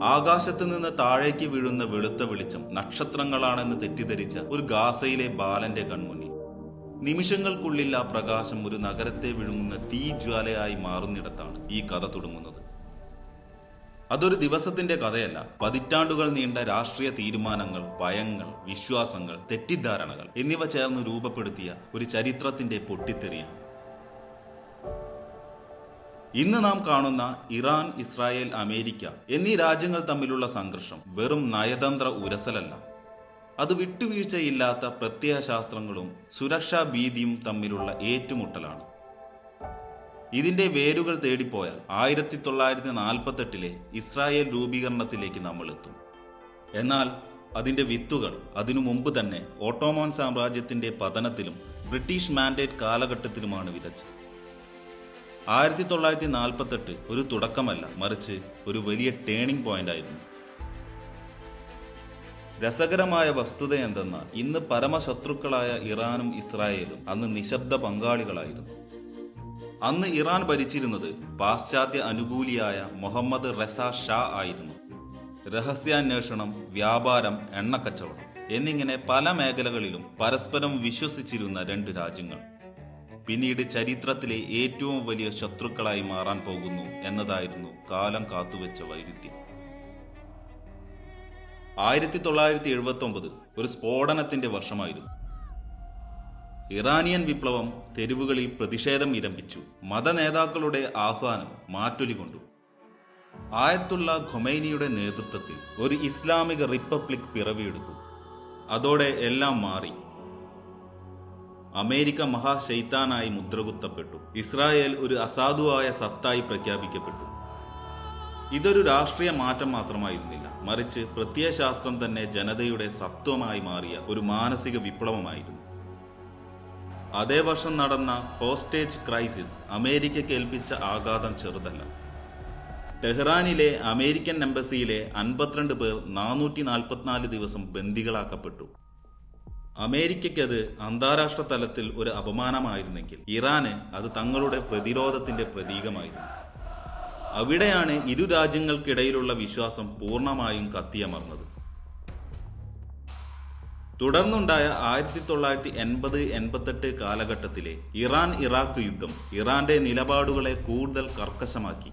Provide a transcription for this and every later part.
ആകാശത്ത് നിന്ന് താഴേക്ക് വീഴുന്ന വെളുത്ത വെളിച്ചം നക്ഷത്രങ്ങളാണെന്ന് തെറ്റിദ്ധരിച്ച ഒരു ഗാസയിലെ ബാലന്റെ കൺമുന്നിൽ നിമിഷങ്ങൾക്കുള്ളിൽ ആ പ്രകാശം ഒരു നഗരത്തെ വിഴുങ്ങുന്ന തീജ്വാലയായി മാറുന്നിടത്താണ് ഈ കഥ തുടങ്ങുന്നത്. അതൊരു ദിവസത്തിന്റെ കഥയല്ല, പതിറ്റാണ്ടുകൾ നീണ്ട രാഷ്ട്രീയ തീരുമാനങ്ങൾ, ഭയങ്ങൾ, വിശ്വാസങ്ങൾ, തെറ്റിദ്ധാരണകൾ എന്നിവ ചേർന്ന് രൂപപ്പെടുത്തിയ ഒരു ചരിത്രത്തിന്റെ പൊട്ടിത്തെറിയാണ്. ഇന്ന് നാം കാണുന്ന ഇറാൻ, ഇസ്രായേൽ, അമേരിക്ക എന്നീ രാജ്യങ്ങൾ തമ്മിലുള്ള സംഘർഷം വെറും നയതന്ത്ര ഉരസലല്ല. അത് വിട്ടുവീഴ്ചയില്ലാത്ത പ്രത്യയശാസ്ത്രങ്ങളും സുരക്ഷാ ഭീതിയും തമ്മിലുള്ള ഏറ്റുമുട്ടലാണ്. ഇതിന്റെ വേരുകൾ തേടിപ്പോയാൽ 1948 ഇസ്രായേൽ രൂപീകരണത്തിലേക്ക് നമ്മൾ എത്തും. എന്നാൽ അതിന്റെ വിത്തുകൾ അതിനു മുമ്പ് തന്നെ ഓട്ടോമോൻ സാമ്രാജ്യത്തിന്റെ പതനത്തിലും ബ്രിട്ടീഷ് മാൻഡേറ്റ് കാലഘട്ടത്തിലുമാണ് വിതച്ചത്. 1948 ഒരു തുടക്കമല്ല, മറിച്ച് ഒരു വലിയ ടേണിംഗ് പോയിന്റ് ആയിരുന്നു. രസകരമായ വസ്തുത എന്തെന്നാൽ ഇന്ന് പരമശത്രുക്കളായ ഇറാനും ഇസ്രായേലും അന്ന് നിശബ്ദ പങ്കാളികളായിരുന്നു. അന്ന് ഇറാൻ ഭരിച്ചിരുന്നത് പാശ്ചാത്യ അനുകൂലിയായ മുഹമ്മദ് റസ ഷാ ആയിരുന്നു. രഹസ്യാന്വേഷണം, വ്യാപാരം, എണ്ണക്കച്ചവടം എന്നിങ്ങനെ പല മേഖലകളിലും പരസ്പരം വിശ്വസിച്ചിരുന്ന രണ്ട് രാജ്യങ്ങൾ പിന്നീട് ചരിത്രത്തിലെ ഏറ്റവും വലിയ ശത്രുക്കളായി മാറാൻ പോകുന്നു എന്നതായിരുന്നു കാലം കാത്തുവെച്ച വൈരുദ്ധ്യം. 1979 ഒരു സ്ഫോടനത്തിന്റെ വർഷമായിരുന്നു. ഇറാനിയൻ വിപ്ലവം തെരുവുകളിൽ പ്രതിഷേധം ഇരമ്പിച്ചു. മതനേതാക്കളുടെ ആഹ്വാനം മാറ്റൊലികൊണ്ടു. ആയത്തുള്ള ഖൊമൈനിയുടെ നേതൃത്വത്തിൽ ഒരു ഇസ്ലാമിക റിപ്പബ്ലിക് പിറവിയെടുത്തു. അതോടെ എല്ലാം മാറി. അമേരിക്ക മഹാശൈത്താനായി മുദ്രകുത്തപ്പെട്ടു. ഇസ്രായേൽ ഒരു അസാധുവായ സത്തായി പ്രഖ്യാപിക്കപ്പെട്ടു. ഇതൊരു രാഷ്ട്രീയ മാറ്റം മാത്രമായിരുന്നില്ല, മറിച്ച് പ്രത്യയശാസ്ത്രം തന്നെ ജനതയുടെ സത്വമായി മാറിയ ഒരു മാനസിക വിപ്ലവമായിരുന്നു. അതേ വർഷം നടന്ന ഹോസ്റ്റേജ് ക്രൈസിസ് അമേരിക്കയ്ക്ക് ഏൽപ്പിച്ച ആഘാതം ചെറുതല്ല. ടെഹ്റാനിലെ അമേരിക്കൻ എംബസിയിലെ 52 പേർ 444 ദിവസം ബന്ദികളാക്കപ്പെട്ടു. അമേരിക്കയ്ക്കത് അന്താരാഷ്ട്ര തലത്തിൽ ഒരു അപമാനമായിരുന്നെങ്കിൽ ഇറാന് അത് തങ്ങളുടെ പ്രതിരോധത്തിന്റെ പ്രതീകമായിരുന്നു. അവിടെയാണ് ഇരു രാജ്യങ്ങൾക്കിടയിലുള്ള വിശ്വാസം പൂർണ്ണമായും കത്തിയമർന്നത്. തുടർന്നുണ്ടായ 1980-88 കാലഘട്ടത്തിലെ ഇറാൻ ഇറാഖ് യുദ്ധം ഇറാന്റെ നിലപാടുകളെ കൂടുതൽ കർക്കശമാക്കി.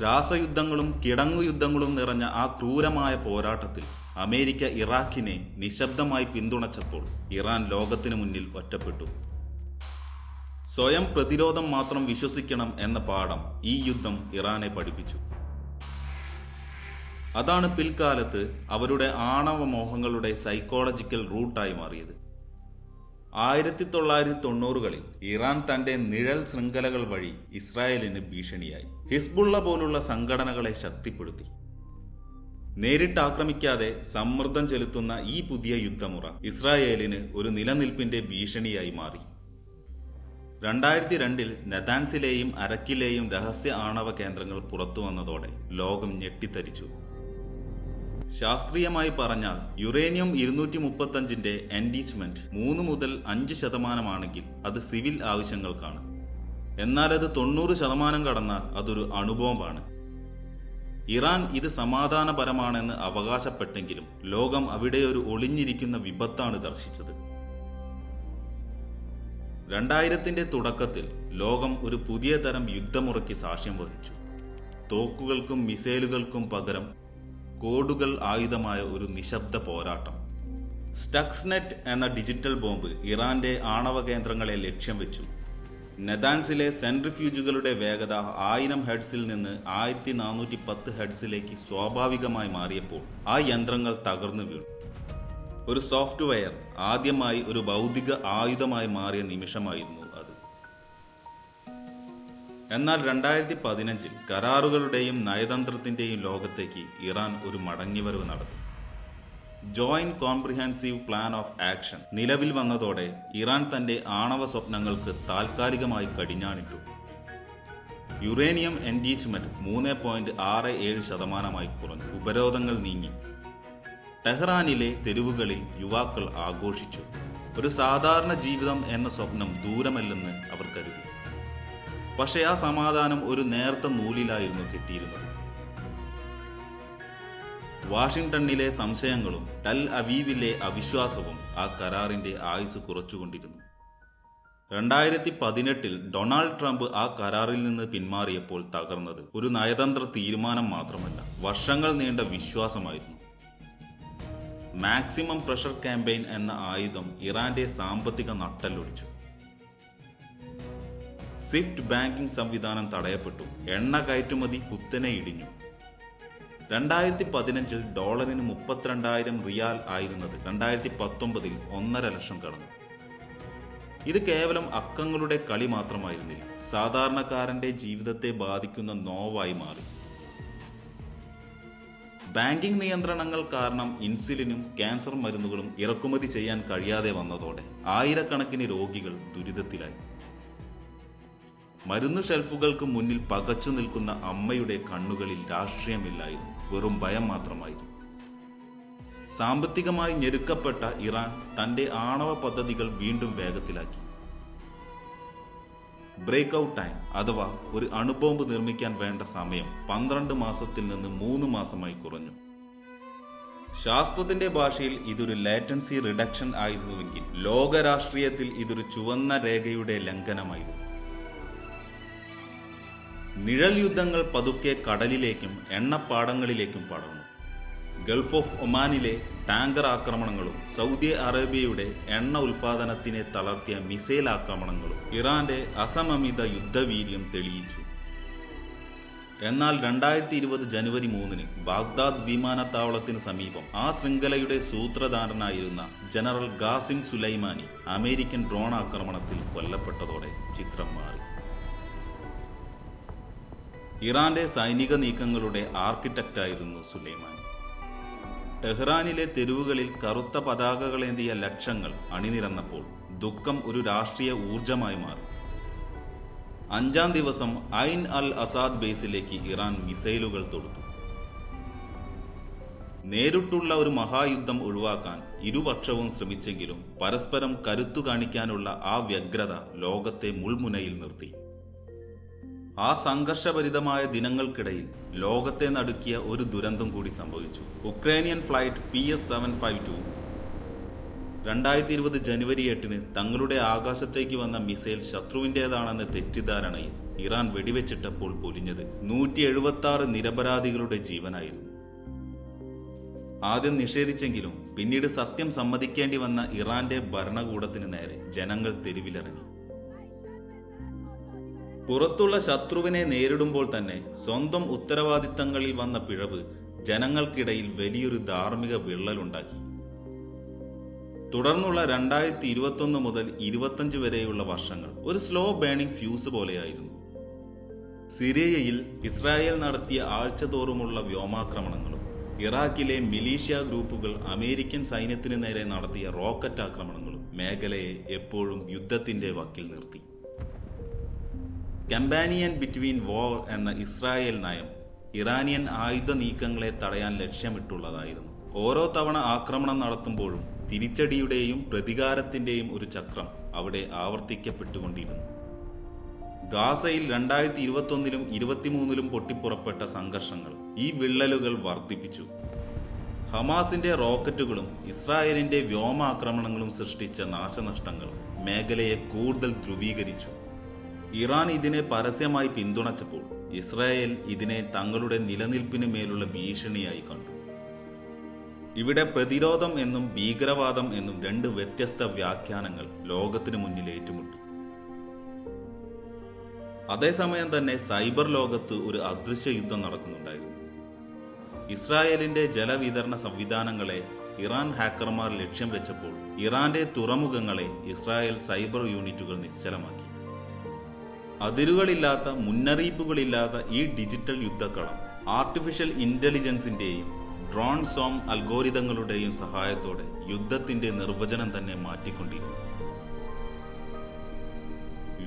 രാസയുദ്ധങ്ങളും കിടങ്ങുയുദ്ധങ്ങളും നിറഞ്ഞ ആ ക്രൂരമായ പോരാട്ടത്തിൽ അമേരിക്ക ഇറാഖിനെ നിശബ്ദമായി പിന്തുണച്ചപ്പോൾ ഇറാൻ ലോകത്തിനു മുന്നിൽ ഒറ്റപ്പെട്ടു. സ്വയം പ്രതിരോധം മാത്രം വിശ്വസിക്കണം എന്ന പാഠം ഈ യുദ്ധം ഇറാനെ പഠിപ്പിച്ചു. അതാണ് പിൽക്കാലത്ത് അവരുടെ ആണവ മോഹങ്ങളുടെ സൈക്കോളജിക്കൽ റൂട്ടായി മാറിയത്. 1990-കളിൽ ഇറാൻ തന്റെ നിഴൽ ശൃംഖലകൾ വഴി ഇസ്രായേലിന് ഭീഷണിയായി. ഹിസ്ബുള്ള പോലുള്ള സംഘടനകളെ ശക്തിപ്പെടുത്തി. നേരിട്ട് ആക്രമിക്കാതെ സമ്മർദ്ദം ചെലുത്തുന്ന ഈ പുതിയ യുദ്ധമുറ ഇസ്രായേലിന് ഒരു നിലനിൽപ്പിന്റെ ഭീഷണിയായി മാറി. 2002 നെതാൻസിലെയും അരക്കിലെയും രഹസ്യ ആണവ കേന്ദ്രങ്ങൾ പുറത്തുവന്നതോടെ ലോകം ഞെട്ടിത്തരിച്ചു. ശാസ്ത്രീയമായി പറഞ്ഞാൽ യുറേനിയം 235ന്റെ എൻഡീച്ച്മെന്റ് 3 മുതൽ 5% അത് സിവിൽ ആവശ്യങ്ങൾക്കാണ്. എന്നാൽ അത് 90% കടന്നാൽ അതൊരു അണുബോംബാണ്. ഇറാൻ ഇത് സമാധാനപരമാണെന്ന് അവകാശപ്പെട്ടെങ്കിലും ലോകം അവിടെ ഒരു ഒളിഞ്ഞിരിക്കുന്ന വിപത്താണ് ദർശിച്ചത്. 2000ന്റെ തുടക്കത്തിൽ ലോകം ഒരു പുതിയ തരം യുദ്ധമുറയ്ക്ക് സാക്ഷ്യം വഹിച്ചു. തോക്കുകൾക്കും മിസൈലുകൾക്കും പകരം കോഡുകൾ ആയുധമായ ഒരു നിശബ്ദ പോരാട്ടം. സ്റ്റക്സ്നെറ്റ് എന്ന ഡിജിറ്റൽ ബോംബ് ഇറാന്റെ ആണവ കേന്ദ്രങ്ങളെ ലക്ഷ്യം വെച്ചു. നെതാൻസിലെ സെൻട്രിഫ്യൂജുകളുടെ വേഗത 1000 ഹെഡ്സിൽ നിന്ന് 1410 ഹെഡ്സിലേക്ക് സ്വാഭാവികമായി മാറിയപ്പോൾ ആ യന്ത്രങ്ങൾ തകർന്നു വീണു. ഒരു സോഫ്റ്റ്വെയർ ആദ്യമായി ഒരു ഭൗതിക ആയുധമായി മാറിയ നിമിഷമായിരുന്നു അത്. എന്നാൽ 2015 കരാറുകളുടെയും നയതന്ത്രത്തിന്റെയും ലോകത്തേക്ക് ഇറാൻ ഒരു മടങ്ങിവരവ് നടത്തി. Joint comprehensive plan of action നിലവിൽ വന്നതോടെ ഇറാൻ തന്റെ ആണവ സ്വപ്നങ്ങൾക്ക് താൽക്കാലികമായി കടിഞ്ഞാണിട്ടു. യുറേനിയം എൻഡീച്ച്മെന്റ് 3.67% കുറഞ്ഞു. ഉപരോധങ്ങൾ നീങ്ങി. ടെഹ്റാനിലെ തെരുവുകളിൽ യുവാക്കൾ ആഘോഷിച്ചു. ഒരു സാധാരണ ജീവിതം എന്ന സ്വപ്നം ദൂരമല്ലെന്ന് അവർ കരുതി. പക്ഷേ ആ സമാധാനം ഒരു നേർത്ത നൂലിലായിരുന്നു കിട്ടിയിരുന്നത്. വാഷിംഗ്ടണിലെ സംശയങ്ങളും ടെൽ അവീവിലെ അവിശ്വാസവും ആ കരാറിന്റെ ആയുസ് കുറച്ചുകൊണ്ടിരുന്നു. 2018 ഡൊണാൾഡ് ട്രംപ് ആ കരാറിൽ നിന്ന് പിന്മാറിയപ്പോൾ തകർന്നത് ഒരു നയതന്ത്ര തീരുമാനം മാത്രമല്ല, വർഷങ്ങൾ നീണ്ട വിശ്വാസമായിരുന്നു. മാക്സിമം പ്രഷർ ക്യാമ്പയിൻ എന്ന ആയുധം ഇറാന്റെ സാമ്പത്തിക നട്ടെല്ലൊടിച്ചു. സ്വിഫ്റ്റ് ബാങ്കിംഗ് സംവിധാനം തടയപ്പെട്ടു. എണ്ണ കയറ്റുമതി കുത്തനെ ഇടിഞ്ഞു. 2015 ഡോളറിന് 32,000 റിയാൽ ആയിരുന്നത് 2019 1.5 ലക്ഷം കടന്നു. ഇത് കേവലം അക്കങ്ങളുടെ കളി മാത്രമായിരുന്നില്ല, സാധാരണക്കാരന്റെ ജീവിതത്തെ ബാധിക്കുന്ന നോവായി മാറി. ബാങ്കിംഗ് നിയന്ത്രണങ്ങൾ കാരണം ഇൻസുലിനും ക്യാൻസർ മരുന്നുകളും ഇറക്കുമതി ചെയ്യാൻ കഴിയാതെ വന്നതോടെ ആയിരക്കണക്കിന് രോഗികൾ ദുരിതത്തിലായി. മരുന്നു ഷെൽഫുകൾക്ക് മുന്നിൽ പകച്ചു നിൽക്കുന്ന അമ്മയുടെ കണ്ണുകളിൽ രാഷ്ട്രീയമില്ലായിരുന്നു, വെറും ഭയം മാത്രമായിരുന്നു. സാമ്പത്തികമായി ഞെരുക്കപ്പെട്ട ഇറാൻ തന്റെ ആണവ പദ്ധതികൾ വീണ്ടും വേഗത്തിലാക്കി. ബ്രേക്ക് ഔട്ട് ടൈം അഥവാ ഒരു അണുബോംബ് നിർമ്മിക്കാൻ വേണ്ട സമയം 12 മാസത്തിൽ നിന്ന് 3 മാസമായി കുറഞ്ഞു. ശാസ്ത്രത്തിന്റെ ഭാഷയിൽ ഇതൊരു ലേറ്റൻസി റിഡക്ഷൻ ആയിരുന്നുവെങ്കിൽ ലോക രാഷ്ട്രീയത്തിൽ ഇതൊരു ചുവന്ന രേഖയുടെ ലംഘനമായിരുന്നു. നിഴൽ യുദ്ധങ്ങൾ പതുക്കെ കടലിലേക്കും എണ്ണപ്പാടങ്ങളിലേക്കും പടർന്നു. ഗൾഫ് ഓഫ് ഒമാനിലെ ടാങ്കർ ആക്രമണങ്ങളും സൗദി അറേബ്യയുടെ എണ്ണ ഉൽപാദനത്തിനെ തളർത്തിയ മിസൈൽ ആക്രമണങ്ങളും ഇറാന്റെ അസമമിത യുദ്ധവീര്യം തെളിയിച്ചു. എന്നാൽ 2020 ജനുവരി 3 ബാഗ്ദാദ് വിമാനത്താവളത്തിന് സമീപം ആ ശൃംഖലയുടെ സൂത്രധാരനായിരുന്ന general Qasem Soleimani American drone ആക്രമണത്തിൽ കൊല്ലപ്പെട്ടതോടെ ചിത്രം മാറി. ഇറാന്റെ സൈനിക നീക്കങ്ങളുടെ ആർക്കിടെക്റ്റായിരുന്നു സുലൈമാനി. ടെഹ്റാനിലെ തെരുവുകളിൽ കറുത്ത പതാകകളേന്തിയ ലക്ഷങ്ങൾ അണിനിരന്നപ്പോൾ ദുഃഖം ഒരു രാഷ്ട്രീയ ഊർജമായി മാറി. 5-ാം ദിവസം ഐൻ അൽ അസാദ് ബേസിലേക്ക് ഇറാൻ മിസൈലുകൾ തൊടുത്തു. നേരിട്ടുള്ള ഒരു മഹായുദ്ധം ഒഴിവാക്കാൻ ഇരുപക്ഷവും ശ്രമിച്ചെങ്കിലും പരസ്പരം കരുത്തു കാണിക്കാനുള്ള ആ വ്യഗ്രത ലോകത്തെ മുൾമുനയിൽ നിർത്തി. ആ സംഘർഷഭരിതമായ ദിനങ്ങൾക്കിടയിൽ ലോകത്തെ നടുക്കിയ ഒരു ദുരന്തം കൂടി സംഭവിച്ചു. ഉക്രൈനിയൻ ഫ്ലൈറ്റ് PS-752 2020 ജനുവരി 8 തങ്ങളുടെ ആകാശത്തേക്ക് വന്ന മിസൈൽ ശത്രുവിൻ്റേതാണെന്ന തെറ്റിദ്ധാരണയിൽ ഇറാൻ വെടിവെച്ചിട്ടപ്പോൾ പൊലിഞ്ഞത് 176 നിരപരാധികളുടെ ജീവനായിരുന്നു. ആദ്യം നിഷേധിച്ചെങ്കിലും പിന്നീട് സത്യം സമ്മതിക്കേണ്ടി വന്ന ഇറാന്റെ ഭരണകൂടത്തിന് നേരെ ജനങ്ങൾ തെരുവിലിറങ്ങി. പുറത്തുള്ള ശത്രുവിനെ നേരിടുമ്പോൾ തന്നെ സ്വന്തം ഉത്തരവാദിത്തങ്ങളിൽ വന്ന പിഴവ് ജനങ്ങൾക്കിടയിൽ വലിയൊരു ധാർമ്മിക വിള്ളലുണ്ടാക്കി. തുടർന്നുള്ള 2021 മുതൽ 25 വരെയുള്ള വർഷങ്ങൾ ഒരു സ്ലോ ബേണിംഗ് ഫ്യൂസ് പോലെയായിരുന്നു. സിറിയയിൽ ഇസ്രായേൽ നടത്തിയ ആഴ്ചതോറുമുള്ള വ്യോമാക്രമണങ്ങളും ഇറാഖിലെ മിലീഷ്യ ഗ്രൂപ്പുകൾ അമേരിക്കൻ സൈന്യത്തിന് നേരെ നടത്തിയ റോക്കറ്റ് ആക്രമണങ്ങളും മേഖലയെ എപ്പോഴും യുദ്ധത്തിന്റെ വക്കിൽ നിർത്തി. കമ്പാനിയൻ ബിറ്റ്വീൻ വാർ എന്ന ഇസ്രായേൽ നയം ഇറാനിയൻ ആയുധ നീക്കങ്ങളെ തടയാൻ ലക്ഷ്യമിട്ടുള്ളതായിരുന്നു. ഓരോ തവണ ആക്രമണം നടത്തുമ്പോഴും തിരിച്ചടിയുടെയും പ്രതികാരത്തിന്റെയും ഒരു ചക്രം അവിടെ ആവർത്തിക്കപ്പെട്ടുകൊണ്ടിരുന്നു. ഗാസയിൽ 2021 23 പൊട്ടിപ്പുറപ്പെട്ട സംഘർഷങ്ങൾ ഈ വിള്ളലുകൾ വർദ്ധിപ്പിച്ചു. ഹമാസിന്റെ റോക്കറ്റുകളും ഇസ്രായേലിന്റെ വ്യോമാക്രമണങ്ങളും സൃഷ്ടിച്ച നാശനഷ്ടങ്ങൾ മേഖലയെ കൂടുതൽ ധ്രുവീകരിച്ചു. ഇറാൻ ഇതിനെ പരസ്യമായി പിന്തുണച്ചപ്പോൾ ഇസ്രായേൽ ഇതിനെ തങ്ങളുടെ നിലനിൽപ്പിന് മേലുള്ള ഭീഷണിയായി കണ്ടു. ഇവിടെ പ്രതിരോധം എന്നും ഭീകരവാദം എന്നും 2 വ്യത്യസ്ത വ്യാഖ്യാനങ്ങൾ ലോകത്തിനു മുന്നിൽ ഏറ്റുമുട്ടി. അതേസമയം തന്നെ സൈബർ ലോകത്ത് ഒരു അദൃശ്യ യുദ്ധം നടക്കുന്നുണ്ടായിരുന്നു. ഇസ്രായേലിന്റെ ജലവിതരണ സംവിധാനങ്ങളെ ഇറാൻ ഹാക്കർമാർ ലക്ഷ്യം വെച്ചപ്പോൾ ഇറാന്റെ തുറമുഖങ്ങളെ ഇസ്രായേൽ സൈബർ യൂണിറ്റുകൾ നിശ്ചലമാക്കി. അതിരുകളില്ലാത്ത മുന്നറിയിപ്പുകളില്ലാത്ത ഈ ഡിജിറ്റൽ യുദ്ധക്കളം ആർട്ടിഫിഷ്യൽ ഇന്റലിജൻസിന്റെയും ഡ്രോൺ സോം അൽഗോരിതങ്ങളുടെയും സഹായത്തോടെ യുദ്ധത്തിന്റെ നിർവചനം തന്നെ മാറ്റിക്കൊണ്ടിരുന്നു.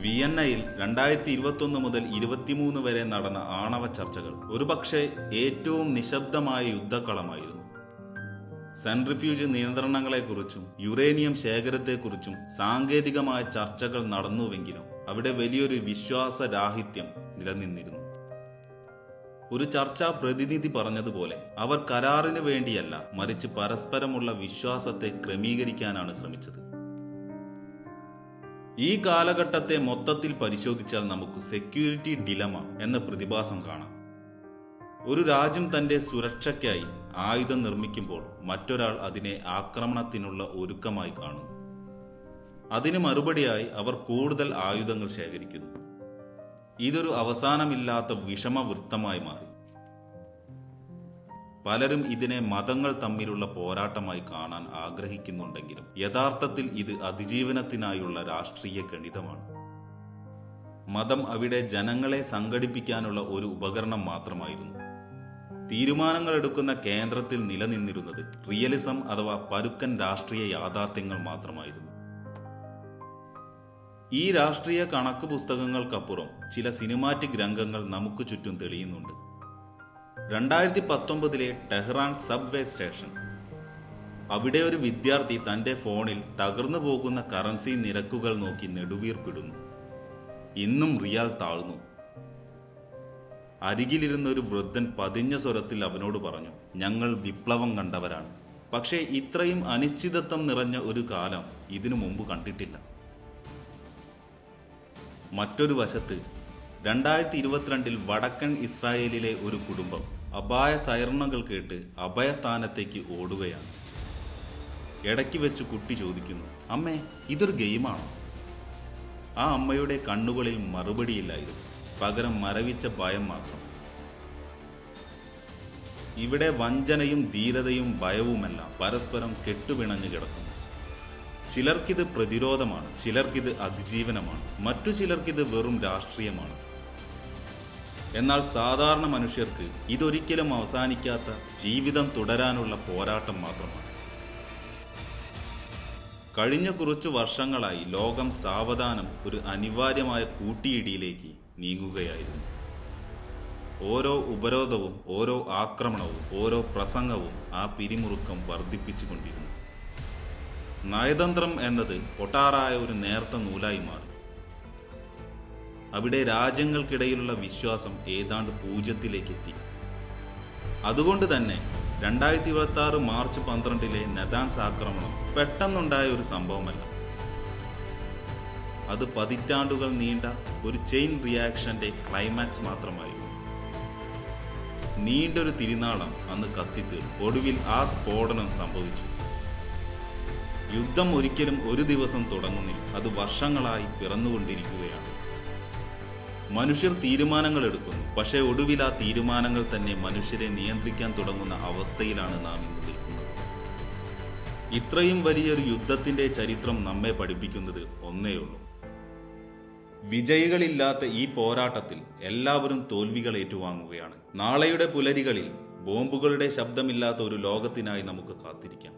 വിയന്നയിൽ 2021 മുതൽ 23 വരെ നടന്ന ആണവ ചർച്ചകൾ ഒരുപക്ഷെ ഏറ്റവും നിശബ്ദമായ യുദ്ധക്കളമായിരുന്നു. സെൻട്രിഫ്യൂജ് നിയന്ത്രണങ്ങളെക്കുറിച്ചും യുറേനിയം ശേഖരത്തെക്കുറിച്ചും സാങ്കേതികമായ ചർച്ചകൾ നടന്നുവെങ്കിലും അവിടെ വലിയൊരു വിശ്വാസരാഹിത്യം നിലനിന്നിരുന്നു. ഒരു ചർച്ചാ പ്രതിനിധി പറഞ്ഞതുപോലെ അവർ കരാറിന് വേണ്ടിയല്ല, മറിച്ച് പരസ്പരമുള്ള വിശ്വാസത്തെ ക്രമീകരിക്കാനാണ് ശ്രമിച്ചത്. ഈ കാലഘട്ടത്തെ മൊത്തത്തിൽ പരിശോധിച്ചാൽ നമുക്ക് സെക്യൂരിറ്റി ഡിലമ എന്ന പ്രതിഭാസം കാണാം. ഒരു രാജ്യം തന്റെ സുരക്ഷയ്ക്കായി ആയുധം നിർമ്മിക്കുമ്പോൾ മറ്റൊരാൾ അതിനെ ആക്രമണത്തിനുള്ള ഒരുക്കമായി കാണുന്നു. അതിന് മറുപടിയായി അവർ കൂടുതൽ ആയുധങ്ങൾ ശേഖരിക്കുന്നു. ഇതൊരു അവസാനമില്ലാത്ത വിഷമവൃത്തമായി മാറി. പലരും ഇതിനെ മതങ്ങൾ തമ്മിലുള്ള പോരാട്ടമായി കാണാൻ ആഗ്രഹിക്കുന്നുണ്ടെങ്കിലും യഥാർത്ഥത്തിൽ ഇത് അതിജീവനത്തിനായുള്ള രാഷ്ട്രീയ ഗണിതമാണ്. മതം അവിടെ ജനങ്ങളെ സംഘടിപ്പിക്കാനുള്ള ഒരു ഉപകരണം മാത്രമായിരുന്നു. തീരുമാനങ്ങൾ എടുക്കുന്ന കേന്ദ്രത്തിൽ നിലനിന്നിരുന്നത് റിയലിസം അഥവാ പരുക്കൻ രാഷ്ട്രീയ യാഥാർത്ഥ്യങ്ങൾ മാത്രമായിരുന്നു. ഈ രാഷ്ട്രീയ കണക്ക് പുസ്തകങ്ങൾക്കപ്പുറം ചില സിനിമാറ്റിക് രംഗങ്ങൾ നമുക്ക് ചുറ്റും തെളിയുന്നുണ്ട്. 2019 ടെഹ്റാൻ സബ്വേ സ്റ്റേഷൻ. അവിടെ ഒരു വിദ്യാർത്ഥി തന്റെ ഫോണിൽ തകർന്നു പോകുന്ന കറൻസി നിരക്കുകൾ നോക്കി നെടുവീർപ്പിടുന്നു. ഇന്നും റിയാൽ താഴ്ന്നു. അരികിലിരുന്ന ഒരു വൃദ്ധൻ പതിഞ്ഞ സ്വരത്തിൽ അവനോട് പറഞ്ഞു, ഞങ്ങൾ വിപ്ലവം കണ്ടവരാണ്, പക്ഷേ ഇത്രയും അനിശ്ചിതത്വം നിറഞ്ഞ ഒരു കാലം ഇതിനു മുമ്പ് കണ്ടിട്ടില്ല. മറ്റൊരു വശത്ത് 2022 വടക്കൻ ഇസ്രായേലിലെ ഒരു കുടുംബം അപായ സൈറണുകൾ കേട്ട് അഭയസ്ഥാനത്തേക്ക് ഓടുകയാണ്. ഇടയ്ക്ക് വെച്ച് കുട്ടി ചോദിക്കുന്നു, അമ്മേ, ഇതൊരു ഗെയിമാണോ? ആ അമ്മയുടെ കണ്ണുകളിൽ മറുപടിയില്ലായിരുന്നു, പകരം മരവിച്ച ഭയം മാത്രം. ഇവിടെ വഞ്ചനയും ധീരതയും ഭയവുമെല്ലാം പരസ്പരം കെട്ടുപിണഞ്ഞു കിടക്കുന്നു. ചിലർക്കിത് പ്രതിരോധമാണ്, ചിലർക്കിത് അതിജീവനമാണ്, മറ്റു ചിലർക്കിത് വെറും രാഷ്ട്രീയമാണ്. എന്നാൽ സാധാരണ മനുഷ്യർക്ക് ഇതൊരിക്കലും അവസാനിക്കാത്ത ജീവിതം തുടരാനുള്ള പോരാട്ടം മാത്രമാണ്. കഴിഞ്ഞ കുറച്ചു വർഷങ്ങളായി ലോകം സാവധാനം ഒരു അനിവാര്യമായ കൂട്ടിയിടിയിലേക്ക് നീങ്ങുകയായിരുന്നു. ഓരോ ഉപരോധവും, ഓരോ ആക്രമണവും, ഓരോ പ്രസംഗവും ആ പിരിമുറുക്കം വർദ്ധിപ്പിച്ചുകൊണ്ടിരുന്നു. നയതന്ത്രം എന്നത് ഒട്ടാറായ ഒരു നേർത്ത നൂലായി മാറി. അവിടെ രാജ്യങ്ങൾക്കിടയിലുള്ള വിശ്വാസം ഏതാണ്ട് 0-ലേക്ക് എത്തി. അതുകൊണ്ട് തന്നെ 2026 മാർച്ച് 12 നെതാൻസ് ആക്രമണം പെട്ടെന്നുണ്ടായ ഒരു സംഭവമല്ല. അത് പതിറ്റാണ്ടുകൾ നീണ്ട ഒരു ചെയിൻ റിയാക്ഷന്റെ ക്ലൈമാക്സ് മാത്രമായിരുന്നു. നീണ്ടൊരു തിരുനാളം അന്ന് കത്തിത്തീർന്നു. ഒടുവിൽ ആ സ്ഫോടനം സംഭവിച്ചു. യുദ്ധം ഒരിക്കലും ഒരു ദിവസം തുടങ്ങുന്നില്ല, അത് വർഷങ്ങളായി പിറന്നുകൊണ്ടിരിക്കുകയാണ്. മനുഷ്യർ തീരുമാനങ്ങൾ എടുക്കുന്നു, പക്ഷേ ഒടുവിൽ ആ തീരുമാനങ്ങൾ തന്നെ മനുഷ്യരെ നിയന്ത്രിക്കാൻ തുടങ്ങുന്ന അവസ്ഥയിലാണ് നാം ഇന്ന് നിൽക്കുന്നത്. ഇത്രയും വലിയൊരു യുദ്ധത്തിന്റെ ചരിത്രം നമ്മെ പഠിപ്പിക്കുന്നത് ഒന്നേയുള്ളൂ: വിജയികളില്ലാത്ത ഈ പോരാട്ടത്തിൽ എല്ലാവരും തോൽവികൾ ഏറ്റുവാങ്ങുകയാണ്. നാളെയുടെ പുലരികളിൽ ബോംബുകളുടെ ശബ്ദമില്ലാത്ത ഒരു ലോകത്തിനായി നമുക്ക് കാത്തിരിക്കാം.